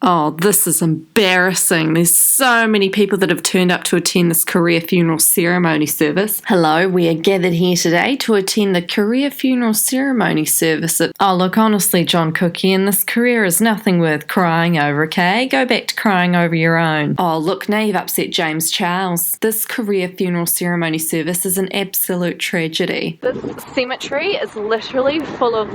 Oh, this is embarrassing. There's so many people that have turned up to attend this career funeral ceremony service. Hello, we are gathered here today to attend the career funeral ceremony service at... Oh, look, honestly, John Kuckian, this career is nothing worth crying over, okay? Go back to crying over your own. Oh, look, now you've upset James Charles. This career funeral ceremony service is an absolute tragedy. This cemetery is literally full of,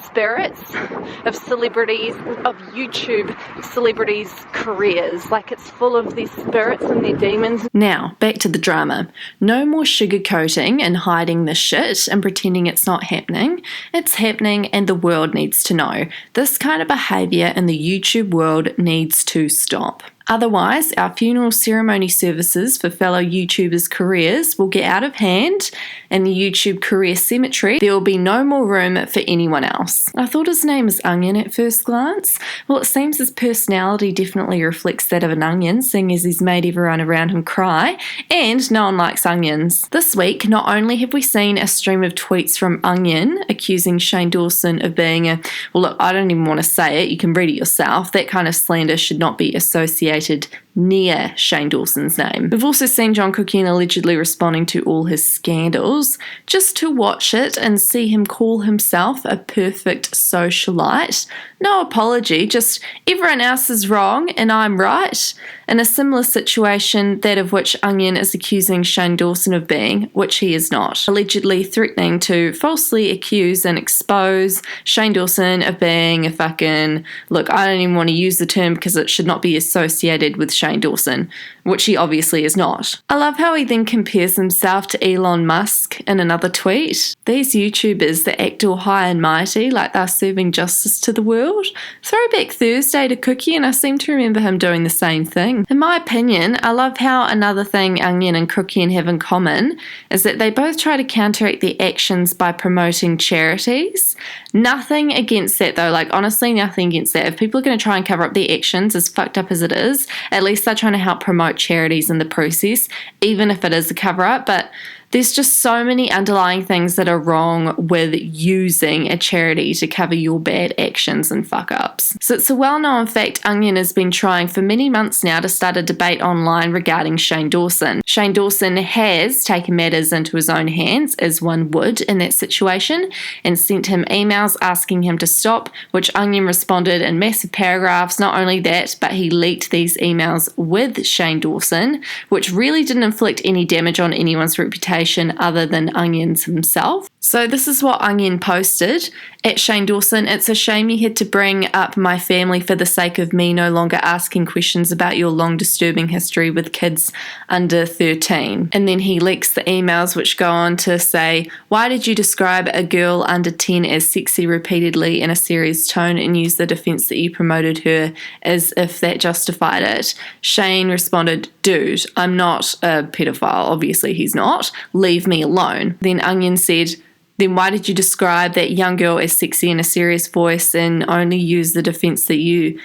spirits of celebrities, of YouTube celebrities' careers. It's full of these spirits and their demons. Now, back to the drama. No more sugarcoating and hiding the shit and pretending it's not happening. It's happening and the world needs to know. This kind of behaviour in the YouTube world needs to stop. Otherwise, our funeral ceremony services for fellow YouTubers' careers will get out of hand. In the YouTube career cemetery, there will be no more room for anyone else. I thought his name was Onion at first glance. Well, it seems his personality definitely reflects that of an onion, seeing as he's made everyone around him cry, and no one likes onions. This week, not only have we seen a stream of tweets from Onion accusing Shane Dawson of being a... Well, look, I don't even want to say it. You can read it yourself. That kind of slander should not be associated near Shane Dawson's name. We've also seen John Kuckian allegedly responding to all his scandals just to watch it and see him call himself a perfect socialite. No apology, just everyone else is wrong and I'm right. In a similar situation, that of which Onion is accusing Shane Dawson of being, which he is not. Allegedly threatening to falsely accuse and expose Shane Dawson of being a fucking... Look, I don't even want to use the term because it should not be associated with Shane Dawson, which he obviously is not. I love how he then compares himself to Elon Musk in another tweet. These YouTubers that act all high and mighty like they're serving justice to the world. Throwback Thursday to Cookie, and I seem to remember him doing the same thing. In my opinion, I love how another thing Onion and Cookie have in common is that they both try to counteract their actions by promoting charities. Nothing against that though, honestly nothing against that. If people are going to try and cover up their actions, as fucked up as it is, at least they're trying to help promote charities in the process, even if it is a cover up. But there's just so many underlying things that are wrong with using a charity to cover your bad actions and fuck-ups. So it's a well-known fact Onion has been trying for many months now to start a debate online regarding Shane Dawson. Shane Dawson has taken matters into his own hands, as one would in that situation, and sent him emails asking him to stop, which Onion responded in massive paragraphs. Not only that, but he leaked these emails with Shane Dawson, which really didn't inflict any damage on anyone's reputation other than Onion's himself. So this is what Onion posted. At Shane Dawson, it's a shame you had to bring up my family for the sake of me no longer asking questions about your long disturbing history with kids under 13. And then he leaks the emails which go on to say, why did you describe a girl under 10 as sexy repeatedly in a serious tone and use the defense that you promoted her as if that justified it? Shane responded, dude, I'm not a pedophile. Obviously he's not. Leave me alone. Then Onion said, then why did you describe that young girl as sexy in a serious voice and only use the defense that you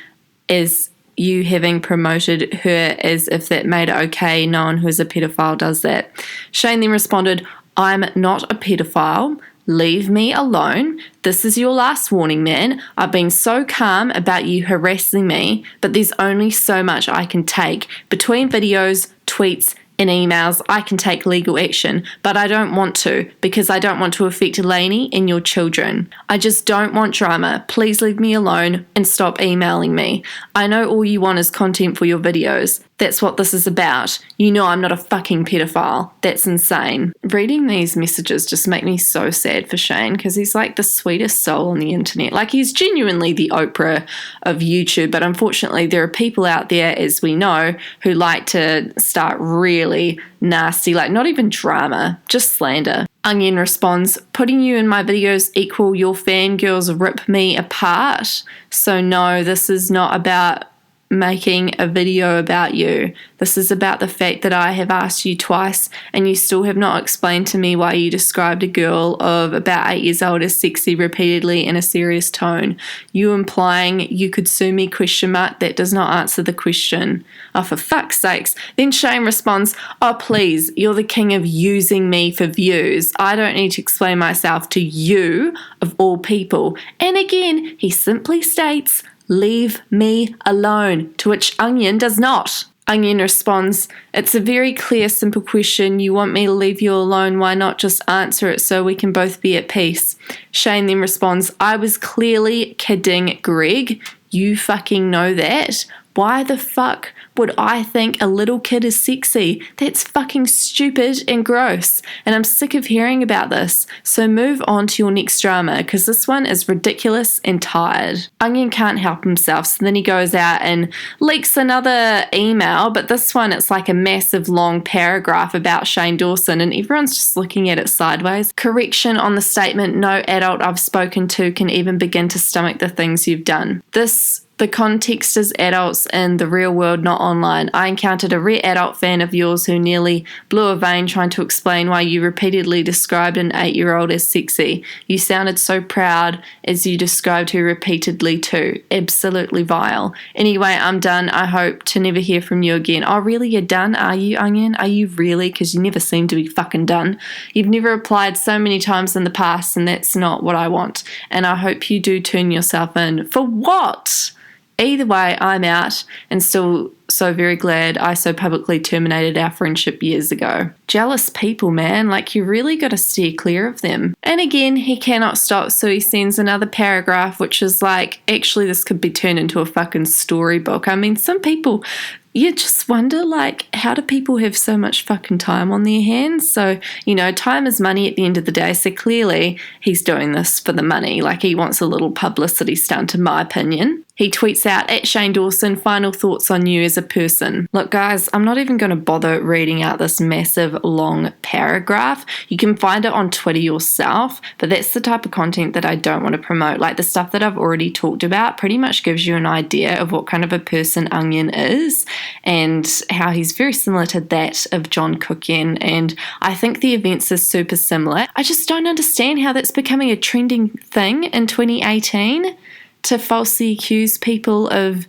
having promoted her as if that made it okay? No one who is a pedophile does that. Shane then responded, I'm not a pedophile. Leave me alone. This is your last warning, man. I've been so calm about you harassing me, but there's only so much I can take. Between videos, tweets, and emails, I can take legal action, but I don't want to because I don't want to affect Lainey and your children. I just don't want drama. Please leave me alone and stop emailing me. I know all you want is content for your videos. That's what this is about. You know I'm not a fucking pedophile. That's insane. Reading these messages just make me so sad for Shane because he's like the sweetest soul on the internet. He's genuinely the Oprah of YouTube, but unfortunately there are people out there, as we know, who like to start really nasty, not even drama, just slander. Onion responds, putting you in my videos equal your fangirls rip me apart. So no, this is not about making a video about you. This is about the fact that I have asked you twice and you still have not explained to me why you described a girl of about 8 years old as sexy repeatedly in a serious tone. You implying you could sue me, ? That does not answer the question. Oh, for fuck's sakes. Then Shane responds, oh please, you're the king of using me for views. I don't need to explain myself to you, of all people. And again, he simply states, leave me alone, to which Onion does not. Onion responds, it's a very clear, simple question. You want me to leave you alone. Why not just answer it so we can both be at peace? Shane then responds, I was clearly kidding, Greg. You fucking know that. Why the fuck would I think a little kid is sexy? That's fucking stupid and gross. And I'm sick of hearing about this. So move on to your next drama, because this one is ridiculous and tired. Onion can't help himself, so then he goes out and leaks another email, but this one it's like a massive long paragraph about Shane Dawson, and everyone's just looking at it sideways. Correction on the statement, no adult I've spoken to can even begin to stomach the things you've done. The context is adults in the real world, not online. I encountered a rare adult fan of yours who nearly blew a vein trying to explain why you repeatedly described an 8-year-old as sexy. You sounded so proud as you described her repeatedly too. Absolutely vile. Anyway, I'm done. I hope to never hear from you again. Oh, really? You're done? Are you, Onion? Are you really? Because you never seem to be fucking done. You've never replied so many times in the past, and that's not what I want. And I hope you do turn yourself in. For what? Either way, I'm out and still so very glad I so publicly terminated our friendship years ago. Jealous people, man, like you really got to steer clear of them. And again, he cannot stop, so he sends another paragraph, which is like, actually, this could be turned into a fucking storybook. I mean, some people, you just wonder, like, how do people have so much fucking time on their hands? So, you know, time is money at the end of the day. So clearly he's doing this for the money. Like, he wants a little publicity stunt, in my opinion. He tweets out, at Shane Dawson, final thoughts on you as a person. Look, guys, I'm not even going to bother reading out this massive long paragraph. You can find it on Twitter yourself, but that's the type of content that I don't want to promote. Like, the stuff that I've already talked about pretty much gives you an idea of what kind of a person Onion is, and how he's very similar to that of John Kuckian, and I think the events are super similar. I just don't understand how that's becoming a trending thing in 2018 to falsely accuse people of,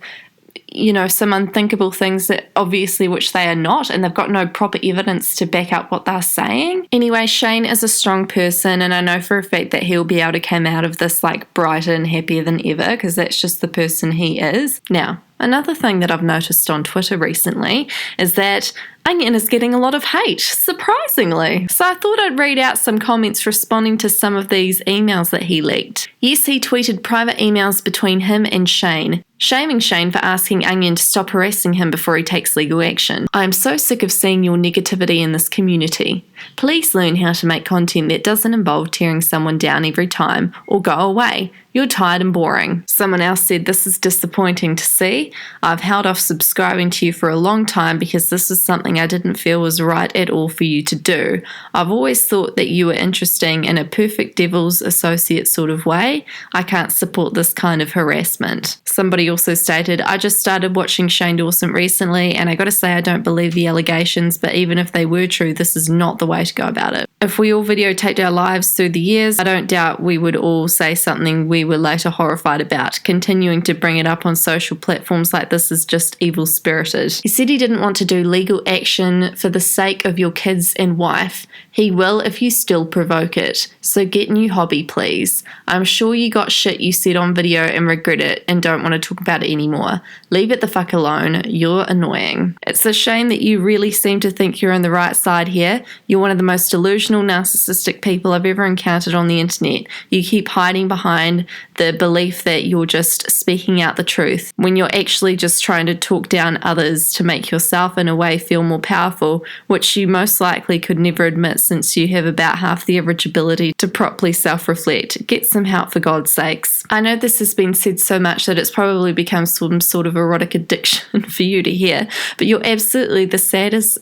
you know, some unthinkable things that obviously which they are not, and they've got no proper evidence to back up what they're saying. Anyway, Shane is a strong person, and I know for a fact that he'll be able to come out of this like brighter and happier than ever, because that's just the person he is. Now, another thing that I've noticed on Twitter recently is that Onion is getting a lot of hate, surprisingly. So I thought I'd read out some comments responding to some of these emails that he leaked. Yes, he tweeted private emails between him and Shane, shaming Shane for asking Onion to stop harassing him before he takes legal action. I am so sick of seeing your negativity in this community. Please learn how to make content that doesn't involve tearing someone down every time, or go away. You're tired and boring. Someone else said, this is disappointing to see. I've held off subscribing to you for a long time because this is something I didn't feel was right at all for you to do. I've always thought that you were interesting in a perfect devil's associate sort of way. I can't support this kind of harassment. Somebody also stated, I just started watching Shane Dawson recently, and I gotta say I don't believe the allegations, but even if they were true, this is not the way to go about it. If we all videotaped our lives through the years, I don't doubt we would all say something we were later horrified about. Continuing to bring it up on social platforms like this is just evil-spirited. He said he didn't want to do legal action for the sake of your kids and wife. He will if you still provoke it. So get a new hobby, please. I'm sure you got shit you said on video and regret it and don't want to talk about it anymore. Leave it the fuck alone. You're annoying. It's a shame that you really seem to think you're on the right side here. You're one of the most delusional, narcissistic people I've ever encountered on the internet. You keep hiding behind the belief that you're just speaking out the truth when you're actually just trying to talk down others to make yourself in a way feel more powerful, which you most likely could never admit since you have about half the average ability to properly self-reflect. Get some help for God's sakes. I know this has been said so much that it's probably become some sort of erotic addiction for you to hear, but you're absolutely the saddest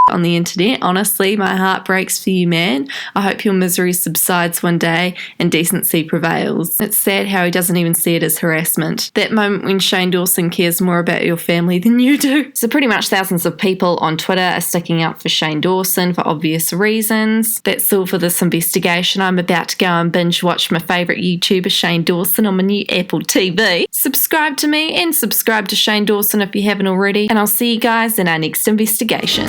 on the internet. Honestly, my heart breaks for you, man. I hope your misery subsides one day and decency prevails. It's sad how he doesn't even see it as harassment. That moment when Shane Dawson cares more about your family than you do. So pretty much thousands of people on Twitter are sticking up for Shane Dawson for obvious reasons. That's all for this investigation. I'm about to go and binge watch my favourite YouTuber Shane Dawson on my new Apple TV. Subscribe to me and subscribe to Shane Dawson if you haven't already, and I'll see you guys in our next investigation.